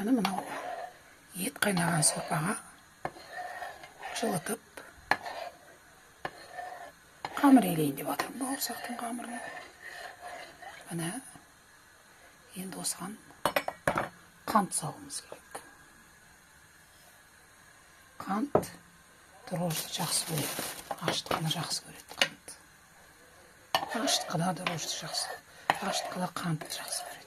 Міне мынау ет қайнаған сорпаға жылытып қамыр елейін деп жатырмын, бауырсақтың қамырын. Міне енді осыған қант салуымыз керек. Қант дрожжи жақсы көреді, аштықны жақсы көреді қант. Аштықта дрожжи жақсы, аштықта қант жақсы көреді.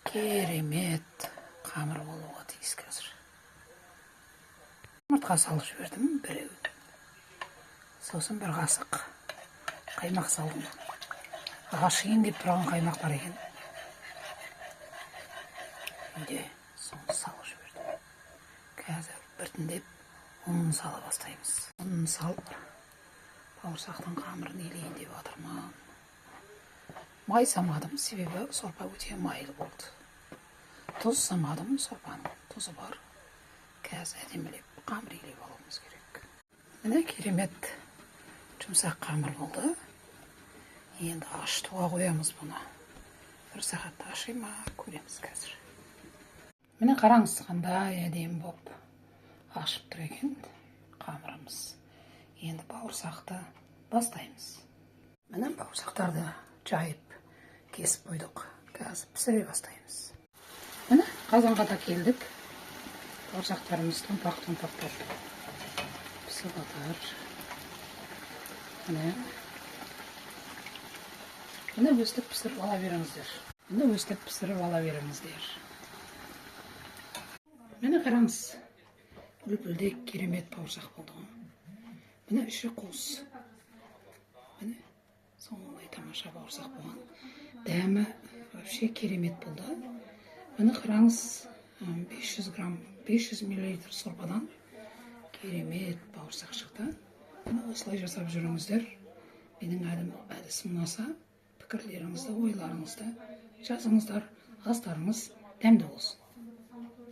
Керемет қамыр болуға тиіс қазір. Жұмыртқа салып жібердім, біреу. Сосын бір қасық қаймақ салдым. Ашиын деп тұрған қаймақ бар екен. Үйде соны салып жібердім. Қазір біртіндеп ұнын сала бастаймыз. Ұнын салып, бауырсақтың қамырын елейін деп жатырмын. Май самадым, себебі сорпа өте майлы болды. Тұз самадым, сорпаның тұзы бар. Қазір әдемілеп қамыр елеп алуымыз керек. Міне керемет жұмсақ қамыр болды. Енді ашытуға қоямыз бұны. Бір сағатта аши ма, көреміз қазір. Міне қараңыз, қандай әдемі болып ашып тұр екен қамырымыз. Енді бауырсақты бастаймыз. Міне бауырсақтарды жайып кесіп қойдық. Қазір пісіре бастаймыз. Міне қазанға да келдік. Бауырсақтарымыз томпақ-томпақ болып пісіп жатыр. Міне өстіп пісіріп ала беріңіздер. Міне өстіп пісіріп ала беріңіздер. Міне қараңыз, үлпілдек керемет бауырсақ болды. Міне іші қуыс. Міне сондай тамаша бауырсақ болған. Дәмі вообще керемет болды. Міне қараңыз, 500 грамм, 500 миллилитр сорпадан керемет бауырсақ шықты. Міне осылай жасап жүріңіздер. Менің әдісім ұнаса, пікірлеріңізді, ойларыңызды жазыңыздар. Астарыңыз дәмді болсын.